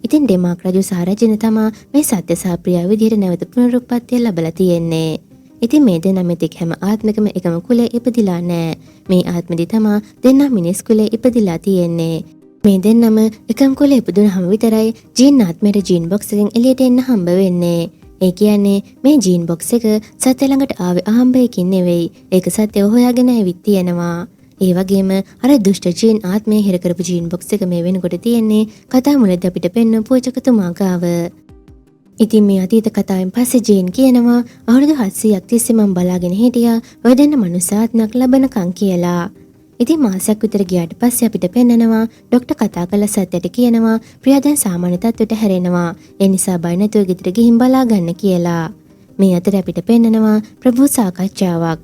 ඉතින් ඩෙමාක් රජු සහ රජින තමා මේ සත්‍ය සහ ප්‍රියා විදිහට නැවත පුනරුත්පත්තිය ලැබලා තියෙන්නේ. ඉතින් මේ දෙන්නා මෙතෙක් හැම ආත්මකම එකම කුලේ ඉපදිලා නැහැ. මේ ආත්මෙදි තමා දෙන්නා මිනිස් කුලේ ඉපදිලා තියෙන්නේ. මේ දෙන්නම එකම කුලේ ඉපදුනහම විතරයි ජීන් ආත්මයට ජීන් බොක්ස් එකෙන් එළියට එන්න හම්බ වෙන්නේ. ඒ කියන්නේ මේ ජීන් බොක්ස් එක සත්‍ය ළඟට ආවේ අහම්බයකින් නෙවෙයි. ඒක සත්‍යව හොයාගෙන ඇවිත් තියෙනවා. ඒ වගේම අර දුෂ්ට ජීන් ආත්මය හිර කරපු ජීන් බොක්ස් එක මේ වෙනකොට තියෙන්නේ කතා මුලදී අපිට පෙන්වපු පූජකතුමා ගාව. ඉතින් මේ අතීත කතාවෙන් පස්සේ ජීන් කියනවා අවුරුදු 700ක් තිස්සේ මම බලාගෙන හිටියා ඔය දෙන්න මනුස්සාත්මයක් ලබනකම් කියලා. ඉතින් මාසයක් විතර ගියාට පස්සේ අපිට පෙන්නනවා ડોක්ටර් කතා කළ සත්‍යයට කියනවා ප්‍රියා දැන් සාමාන්‍ය තත්ත්වයට හැරෙනවා. ඒ නිසා බය නැතුව ගෙදර ගිහින් බලා ගන්න කියලා. මේ අතර අපිට පෙන්නනවා ප්‍රභූ සාකච්ඡාවක්.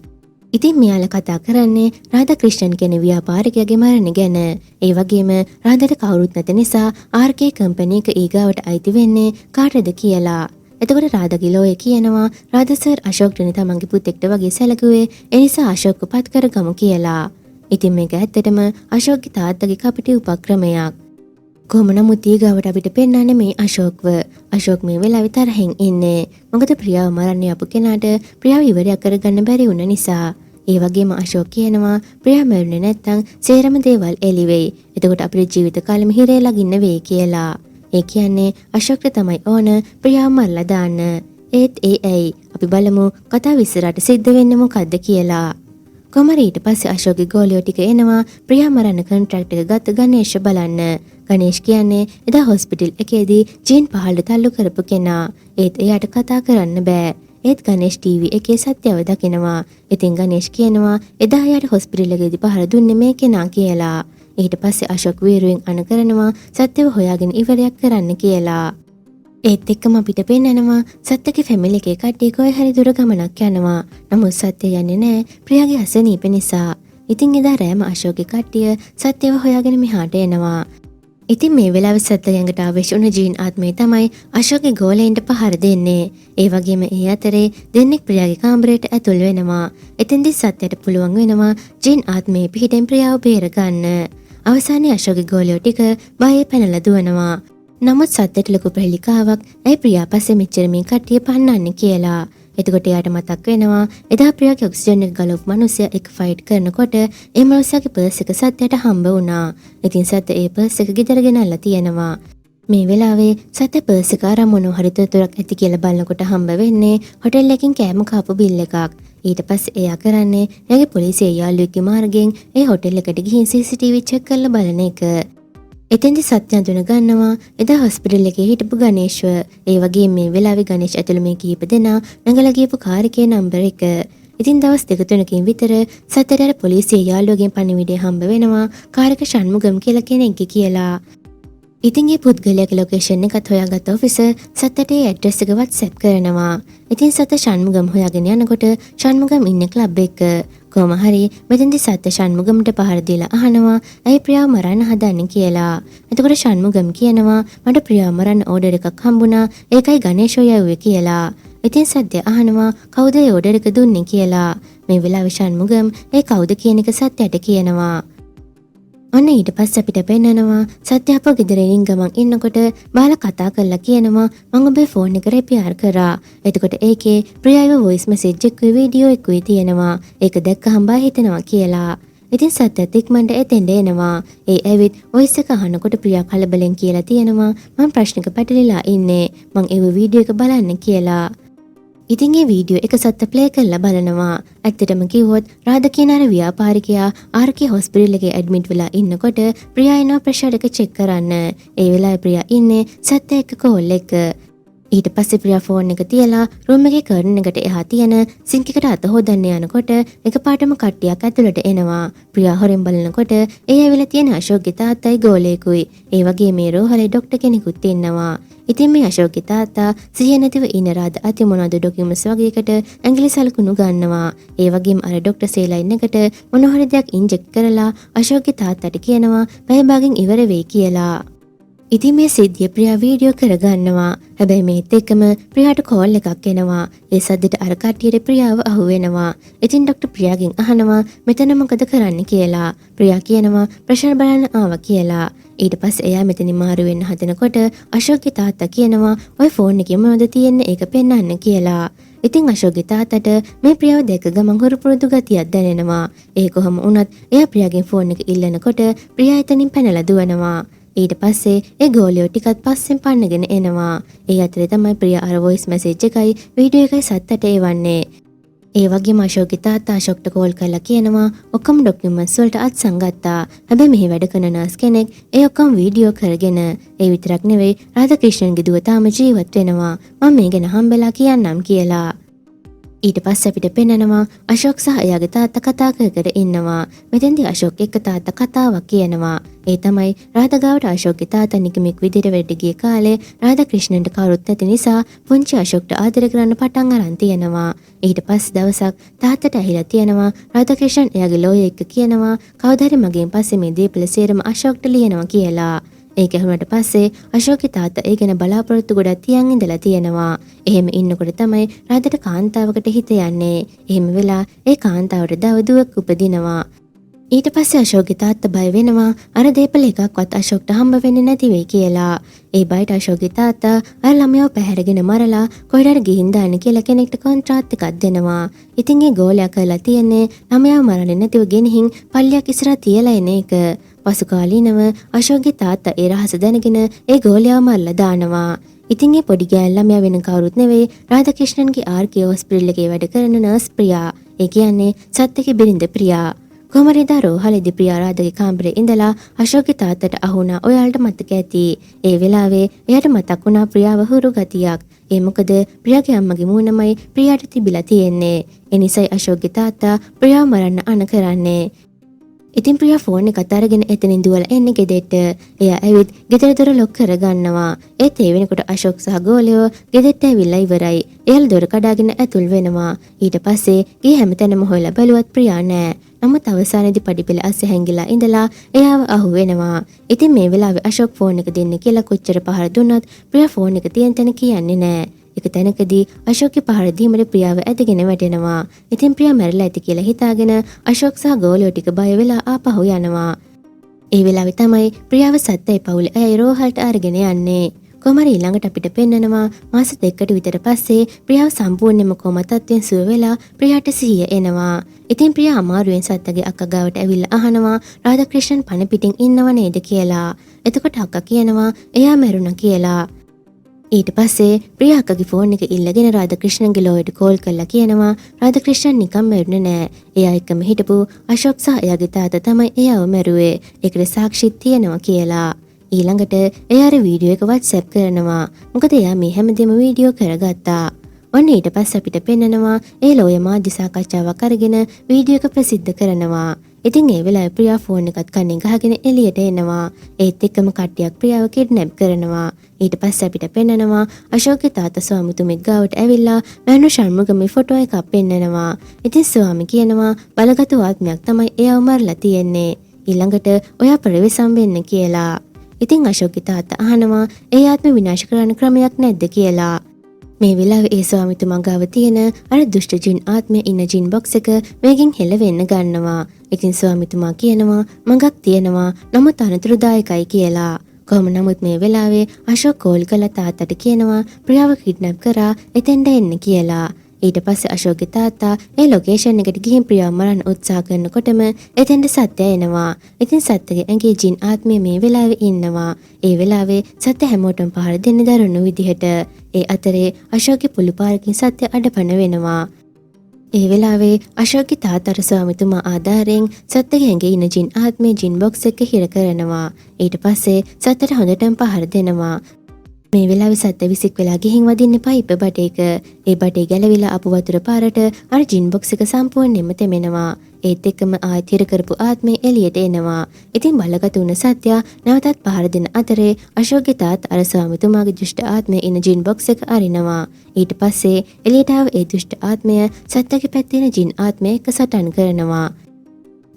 ඉතින් මෙයාලා කතා කරන්නේ රාධා ක්‍රිෂ්ණන් කියන ව්‍යාපාරිකයාගේ මරණ ගැන. ඒ වගේම රාධාට කවුරුත් නැති නිසා RK කම්පැනි එක ඊගාවට අයිති වෙන්නේ කාටද කියලා. එතකොට රාධාගේ ලෝය කියනවා රාධා සර් අශෝක්ට තමන්ගේ පුතෙක්ට වගේ සැලකුවේ ඒ නිසා අශෝක්ව පත් කරගමු කියලා. ඉතින් මේක ඇත්තටම අශෝක්ගේ තාත්තගේ කපටි උපක්‍රමයක්. කොහොම නමුත් ඊගාවට අපිට පෙන්වන්නේ මේ අශෝක්ව. අශෝක් මේ වෙලාවේ තරහින් ඉන්නේ. මොකද ප්‍රියාව මරන්න යපු කෙනාට ප්‍රියාව ඉවරයක් කරගන්න බැරි වුණ නිසා. ඒ වගේම අශෝක් කියනවා ප්‍රියා මරුනේ නැත්තම් සේරම දේවල් එළි වෙයි. එතකොට අපේ ජීවිත කාලෙම හිරේ ලගින්න වෙයි කියලා. ඒ කියන්නේ අශෝක්ට තමයි ඕන ප්‍රියාව මරලා දාන්න. ඒත් ඒ ඇයි? අපි බලමු කතාව ඉස්සරහට සිද්ධ වෙන්නේ මොකද්ද කියලා. කොමර ඊට පස්සේ අශෝක්ගේ ගෝලියෝ ටික එනවා ප්‍රියා මරන්න කොන්ට්‍රැක්ට් එක ගත්ත ගණේෂ් බලන්න. ගණේෂ් කියන්නේ එදා හොස්පිටල් එකේදී ජීන් පහළට තල්ලු කරපු කෙනා. ඒත් එයාට කතා කරන්න බෑ. ඒත් ගණේෂ් ටීවී එකේ සත්‍යව දකිනවා. ඉතින් ගණේෂ් කියනවා එදා එයාට හොස්පිටල් එකේදී පහර දුන්නේ මේ කෙනා කියලා. ඊට පස්සේ අශෝක් වීරුවෙන් අණ කරනවා සත්‍යව හොයාගෙන ඉවරයක් කරන්න කියලා. ඒත් එක්කම අපිට පෙන්නනවා සත්‍යගේ ෆැමිලි එකේ කට්ටිය කොයි හරි දුර ගමනක් යනවා. නමුත් සත්‍ය යන්නේ නැහැ ප්‍රියාගේ අසනීප නිසා. ඉතින් එදා රෑම අශෝක්ගේ කට්ටිය සත්‍යව හොයාගෙන මෙහාට එනවා. ඉතින් මේ වෙලාවේ සත්‍ය ගඟට ආවේශ වුණ ජීන් ආත්මය තමයි අශෝක්ගේ ගෝලයින්ට පහර දෙන්නේ. ඒ වගේම ඒ අතරේ දෙන්නෙක් ප්‍රියාගේ කාමරයට ඇතුල් වෙනවා. එතෙන්දී සත්‍යයට පුළුවන් වෙනවා ජීන් ආත්මයේ පිහිටෙන් ප්‍රියාව බේර ගන්න. අවසානයේ අශෝක්ගේ ගෝලියෝ ටික බයේ පැනලා දුවනවා. නමුත් සත්‍යයට ලොකු ප්‍රහෙලිකාවක් ඇයි ප්‍රියා පස්සේ මෙච්චර මේ කට්ටිය පන්නන්නේ කියලා. එතකොට එයාට මතක් වෙනවා එදා ප්‍රියාගේ ඔක්සිජන් එක ගලවපු මිනිස්සයා එක ෆයිට් කරනකොට ඒ මිනිස්සයාගේ පර්ස් එක සත්‍යයට හම්බ වුණා. ඉතින් සත්‍ය ඒ පර්ස් එක ගෙදර ගෙනල්ලා තියෙනවා. මේ වෙලාවේ සත්‍ය පර්ස් එක අරන් මොනවා හරි තොරතුරක් ඇති කියලා බලනකොට හම්බ වෙන්නේ හොටෙල් එකකින් කෑම කාපු බිල් එකක්. ඊට පස්සේ එයා කරන්නේ එයාගේ පොලිසිය යාළුවෙක්ගේ මාර්ගයෙන් ඒ හොටෙල් එකට ගිහින් CCTV චෙක් කරලා බලන එක. එතෙන්දි සත්‍ය අඳුන ගන්නවා එදා හොස්පිටල් එකේ හිටපු ගණේෂ්ව. ඒ වගේම මේ වෙලාවේ ගණේෂ් ඇතුළු මේ කීප දෙනා නඟලා ගියපු කාර් එකේ නම්බර් එක. ඉතින් දවස් දෙක තුනකින් විතර සත්‍යයට පොලිසිය යාළුවගෙන් පණිවිඩය හම්බ වෙනවා කාර්ක ෂණ්මුගම් කියලා කෙනෙක්ගේ කියලා. ඉතින් ඒ පුද්ගලයාගේ ලොකේෂන් එකත් හොයාගත්ත ඔෆිසර් සත්‍යට ඒ ඇඩ්‍රස් එක WhatsApp කරනවා. ඉතින් සත්‍ය ෂණ්මුගම් හොයාගෙන යනකොට ෂණ්මුගම් ඉන්නේ ක්ලබ් එක. කොහොම හරි මෙතෙන්දි සත්‍ය ෂණ්මුගම්ට පහර දීලා අහනවා ඇයි ප්‍රියාව මරන්න හදන්නේ කියලා. එතකොට ෂණ්මුගම් කියනවා මට ප්‍රියාව මරන්න ඕඩර් එකක් හම්බුණා. ඒකයි ගණේෂෝ යවුවේ කියලා. ඉතින් සත්‍ය අහනවා කවුද ඒ ඕඩර් එක දුන්නේ කියලා. මේ වෙලාවේ ෂණ්මුගම් ඒ කවුද කියන එක සත්‍යට කියනවා. ඔන්න ඊට පස්සේ අපිට පෙන්නනවා සත්‍ය අපෝ ගෙදර ගමන් ඉන්නකොට බාලා කතා කරලා කියනවා මම ඔබේ ෆෝන් එක රිපෙයාර් කරා. එතකොට ඒකේ ප්‍රියාව වොයිස් මෙසේජ් එකකුයි වීඩියෝ එකකුයි තියෙනවා. ඒක දැක්කහම බය හිතෙනවා කියලා. ඉතින් සත්‍යත් ඉක්මනට එතෙන්ට එනවා. ඒ ඇවිත් වොයිස් එක අහනකොට ප්‍රියා කලබලෙන් කියලා තියෙනවා මම ප්‍රශ්නක පැටලිලා ඉන්නේ. මං ඒ වීඩියෝ එක බලන්න කියලා. ඉතින් ඒ වීඩියෝ එක සත්‍ය ප්ලේ කරලා බලනවා. ඇත්තටම කිව්වොත් රාධ කියන අර ව්‍යාපාරිකයා ආර්.කේ හොස්පිටල් එකේ ඇඩ්මිට් වෙලා ඉන්නකොට ප්‍රියා එනවා ප්‍රෙෂර් එක චෙක් කරන්න. ඒ වෙලාවේ ප්‍රියා ඉන්නේ සත්‍ය එක්ක කෝල් එක. ඊට පස්සේ ප්‍රියා ෆෝන් එක තියලා රූම් එකේ කර්ටන් එකට එහා තියෙන සින්ක් එකට අත හොදන්න යනකොට එකපාරටම කට්ටියක් ඇතුළට එනවා. ප්‍රියා හොරෙන් බලනකොට ඒ ඇවිල්ලා තියෙන අශෝක්ගේ තාත්තයි ගෝලයෙකුයි. ඒ වගේ මේ රෝහලේ ડોක්ටර් කෙනෙකුත් ඉන්නවා. ඉතින් මේ අශෝක්ගේ තාත්තා සිහිය නැතිව ඉන රාධ අති මොනවද ඩොකියුමන්ට්ස් වගේකට ඇඟිලි සලකුණු ගන්නවා. ඒ වගේම අර ડોක්ටර් සේලයින් එකට මොන හරි දෙයක් ඉන්ජෙක්ට් කරලා අශෝක්ගේ තාත්තට කියනවා පැය භාගෙන් ඉවර වෙයි කියලා. ඉතින් මේ සිද්ධිය ප්‍රියා වීඩියෝ කරගන්නවා. හැබැයි මේත් එක්කම ප්‍රියාට කෝල් එකක් එනවා. ඒ සද්දෙට අර කට්ටියට ප්‍රියාව අහුවෙනවා. ඉතින් ડોක්ටර් ප්‍රියාගෙන් අහනවා මෙතන මොකද කරන්න කියලා. ප්‍රියා කියනවා ප්‍රෙෂර් බලන්න ආවා කියලා. ඊට පස්සේ එයා මෙතනින් මාරු වෙන්න හදනකොට අශෝක්ගේ තාත්තා කියනවා ඔය ෆෝන් එකේ මොනවද තියෙන්නේ ඒක පෙන්වන්න කියලා. ඉතින් අශෝක්ගේ තාත්තට මේ ප්‍රියාව දැක ගමන් හුරු පුරුදු ගතියක් දැනෙනවා. ඒ කොහොම වුණත් එයා ප්‍රියාගෙන් ෆෝන් එක ඉල්ලනකොට ප්‍රියා එතනින් පැනලා දුවනවා. ඊට පස්සේ ඒ ගෝලියෝ ටිකත් පස්සෙන් පන්නගෙන එනවා. ඒ අතරේ තමයි ප්‍රියා අර වොයිස් මෙසේජ් එකයි වීඩියෝ එකයි සත්තට එවන්නේ. ඒ වගේම අශෝක්ගේ තාත්තා අශෝක්ට කෝල් කරලා කියනවා ඔක්කොම ડોකියුමන්ට්ස් වලට අත්සන් ගත්තා. හැබැයි මෙහි වැඩ කරන නර්ස් කෙනෙක් ඒ ඔක්කොම වීඩියෝ කරගෙන ඒ විතරක් නෙවෙයි රාධාක්‍රිෂ්ණන්ගේ දුව තාම ජීවත් වෙනවා. මම මේ ගැන හම්බෙලා කියන්නම් කියලා. ඊට පස්සේ අපිට පෙන්නනවා අශෝක් සහ එයාගේ තාත්තා කතා කර ඉන්නවා. මෙතෙන්දී අශෝක් එක්ක තාත්තා කතාවක් කියනවා. ඒ තමයි රාධා ගාවට අශෝක්ගේ තාත්තා නිකමෙක් විදිහට වැඩ ගිය කාලේ රාධාක්‍රිෂ්ණන්ට කවුරුත් නැති නිසා පුංචි අශෝක්ට ආදර කරන්න පටන් අරන් තියෙනවා. ඊට පස්සේ දවසක් තාත්තට ඇහිලා තියෙනවා රාධාක්‍රිෂ්ණන් එයාගේ ලෝයර් එක්ක කියනවා කවදා හරි මගෙන් පස්සේ මේ දීපල සේරම අශෝක්ට ලියනවා කියලා. ඒක ඇහුනට පස්සේ අශෝක්ගේ තාත්තා ඒ ගැන බලාපොරොත්තු ගොඩක් තියන් ඉඳලා තියෙනවා. එහෙම ඉන්නකොට තමයි රාධට කාන්තාවකට හිත යන්නේ. එහෙම වෙලා ඒ කාන්තාවට දවදුවක් උපදිනවා. ඊට පස්සේ අශෝක්ගේ තාත්තා බය වෙනවා අර දීපල එකක්වත් අශෝක්ට හම්බ වෙන්නේ නැති වෙයි කියලා. ඒ බයට අශෝක්ගේ තාත්තා අර ළමයාව පැහැරගෙන මරලා කොහෙට හරි ගිහින් දාන්න කියලා කෙනෙක්ට කොන්ත්‍රාත් එකක් දෙනවා. ඉතින් ඒ ගෝලයා කරලා තියන්නේ ළමයාව මරන්නේ නැතිව ගෙනihin පල්ලියක් ඉස්සරහ තියලා එන එක. පසු කාලීනව අශෝක්ගේ තාත්තා ඒ රහස දැනගෙන ඒ ගෝලයාව මරලා දානවා. ඉතින් ඒ පොඩි ගෑන් ළමයා වෙන කවුරුත් නෙවෙයි රාධාක්‍රිෂ්ණන්ගේ ආර්.කේ හොස්පිටල් එකේ වැඩ කරන නර්ස් ප්‍රියා. ඒ කියන්නේ සත්‍යගේ බිරිඳ ප්‍රියා. කොමරිදා රෝහලේදී ප්‍රියා රාධගේ කාමරේ ඉඳලා අශෝක්ගේ තාත්තට අහුණා ඔයාලට මතක ඇති. ඒ වෙලාවේ එයාට මතක් වුණා ප්‍රියාව හුරු ගතියක්. ඒ මොකද ප්‍රියාගේ අම්මගේ මූණමයි ප්‍රියාට තිබිලා තියෙන්නේ. ඒ නිසයි අශෝක්ගේ තාත්තා ප්‍රියාව මරන්න අණ කරන්නේ. ඉතින් ප්‍රියා ෆෝන් එකත් අරගෙන එතනින් දුවලා එන්නේ ගෙදෙට්ට. එයා ඇවිත් ගෙදර දොර ලොක් කරගන්නවා. ඒත් ඒ වෙනකොට අශෝක් සහ ගෝලියෝ ගෙදෙට්ට ඇවිල්ලා ඉවරයි. එයාලා දොර කඩාගෙන ඇතුල් වෙනවා. ඊට පස්සේ ගේ හැමතැනම හොයලා බැලුවත් ප්‍රියා නෑ. නමුත් අවසානයේදී පඩිපෙළ අස්සේ හැංගිලා ඉඳලා එයාව අහු වෙනවා. ඉතින් මේ වෙලාවේ අශෝක් ෆෝන් එක දෙන්න කියලා කොච්චර පහර දුන්නත් ප්‍රියා ෆෝන් එක තියන තැන කියන්නේ නෑ. එක තැනකදී අශෝක්ගේ පහර දීමට ප්‍රියාව ඇදගෙන වැටෙනවා. ඉතින් ප්‍රියා මැරිලා ඇති කියලා හිතාගෙන අශෝක් සහ ගෝලියෝ ටික බය වෙලා ආපහු යනවා. ඒ වෙලාවේ තමයි ප්‍රියාව සත්‍යයි පවුලේ අය රෝහලට අරගෙන යන්නේ. කොමරි ඊළඟට අපිට පෙන්නනවා මාස දෙකකට විතර පස්සේ ප්‍රියාව සම්පූර්ණයෙන්ම කොම තත්ත්වෙන් සුව වෙලා ප්‍රියාට සිහිය එනවා. ඉතින් ප්‍රියා අමාරුවෙන් සත්‍යගේ අක්කා ගාවට ඇවිල්ලා අහනවා රාධාක්‍රිෂ්ණන් පණ පිටින් ඉන්නව නේද කියලා. එතකොට අක්කා කියනවා එයා මැරුණා කියලා. ඊට පස්සේ ප්‍රියා අක්කගේ ෆෝන් එක ඉල්ලගෙන රාධාක්‍රිෂ්ණන්ගේ ලෝයට කෝල් කරලා කියනවා රාධාක්‍රිෂ්ණන් නිකන් මැරුණේ නෑ. එයා එක්කම හිටපු අශෝක් සහ එයාගේ තාත්තා තමයි එයාව මැරුවේ. ඒකට සාක්ෂිත් තියෙනවා කියලා. ඊළඟට එයා අර වීඩියෝ එක WhatsApp කරනවා. මොකද එයා මේ හැමදේම වීඩියෝ කරගත්තා. ඔන්න ඊට පස්සේ අපිට පෙන්නනවා ඒ ලෝය මාධ්‍ය සාකච්ඡාවක් අරගෙන වීඩියෝ එක ප්‍රසිද්ධ කරනවා. ඉතින් ඒ වෙලාවේ ප්‍රියා ෆෝන් එකත් කන්නේ ගහගෙන එළියට එනවා. ඒත් එක්කම කට්ටියක් ප්‍රියාව කිඩ්නැප් කරනවා. ඊට පස්සේ අපිට පෙන්නනවා අශෝක්ගේ තාත්තා ස්වාමිතුමෙක් ගාවට ඇවිල්ලා මහනු ෂර්මුගමේ ෆොටෝ එකක් පෙන්නනවා. ඉතින් ස්වාමි කියනවා බලගත් ආත්මයක් තමයි එයාව මරලා තියෙන්නේ. ඊළඟට ඔයා ප්‍රවේශම් වෙන්න කියලා. ඉතින් අශෝක්ගේ තාත්තා අහනවා ඒ ආත්ම විනාශ කරන්න ක්‍රමයක් නැද්ද කියලා. මේ වෙලාවේ ඒ ස්වාමිතුමා ගාව තියෙන අර දුෂ්ට ජින් ආත්මය ඉන්න ජින් බොක්ස් එක මේකෙන් හෙලවෙන්න ගන්නවා. ඉතින් ස්වාමිතුමා කියනවා මඟක් තියෙනවා නමුත් අනතුරුදායකයි කියලා. කොහොම නමුත් මේ වෙලාවේ අශෝක් කෝල් කළ තාත්තට කියනවා ප්‍රියාව කිඩ්නැප් කරා එතෙන්ට එන්න කියලා. ඊට පස්සේ අශෝක්ගේ තාත්තා ඒ ලොකේෂන් එකට ගිහින් ප්‍රියාව මරන්න උත්සාහ කරනකොටම එතෙන්ට සත්‍ය එනවා. ඉතින් සත්‍යගේ ඇඟේ ජින් ආත්මය මේ වෙලාවේ ඉන්නවා. ඒ වෙලාවේ සත්‍ය හැමෝටම පහර දෙන්න දරුණු විදිහට. ඒ අතරේ අශෝක්ගේ පුළු පාරකින් සත්‍ය අඩපණ වෙනවා. ඒ වෙලාවේ අශෝක්ගේ තාත්තට ස්වාමිතුමා ආධාරයෙන් සත්‍යගේ ඇඟේ ඉන්න ජින් ආත්මය ජින් බොක්ස් එක හිර කරනවා. ඊට පස්සේ සත්‍යට හොඳටම පහර දෙනවා. මේ වෙලාවේ සත්‍ය විසික් වෙලා ගිහින් වදින්න පයිප් බටේක. ඒ බටේ ගැලවිලා අපු වතුර පාරට අර ජින් බොක්ස් එක සම්පූර්ණයෙන්ම තෙමෙනවා. ඒත් එක්කම ආයෙත් හිර කරපු ආත්මය එළියට එනවා. ඉතින් බලගත් උන සත්‍ය නැවතත් පහර දෙන අතරේ අශෝක්ගේ තාත්තා අර ස්වාමිතුමාගේ දුෂ්ට ආත්මය ඉන ජින් බොක්ස් එක අරිනවා. ඊට පස්සේ එළියට ආව ඒ දුෂ්ට ආත්මය සත්‍යගේ පැත්තේ ජින් ආත්මය එක්ක සටන් කරනවා.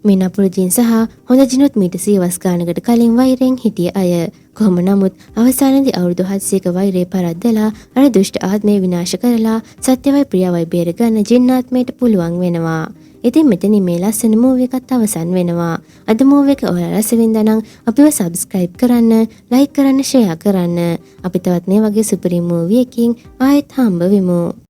මේ නපුරු ජින් සහ හොඳ ජිනුත් මීට සියවස් ගානකට කලින් වෛරයෙන් හිටිය අය. කොහොම නමුත් අවසානයේදී අවුරුදු 700ක වෛරය පරද්දලා අර දුෂ්ට ආත්මය විනාශ කරලා සත්‍යවයි ප්‍රියවයි බේර ගන්න ජින් ආත්මයට පුළුවන් වෙනවා. ඉතින් මෙතනින් මේ ලස්සන මූවි එකත් අවසන් වෙනවා. අද මූවි එක ඔයාලා රස වින්දා නම් අපිව සබ්ස්ක්‍රයිබ් කරන්න, ලයික් කරන්න, ෂෙයා කරන්න. අපි තවත් මේ වගේ සුපිරි මූවි එකකින් ආයෙත් හම්බ වෙමු.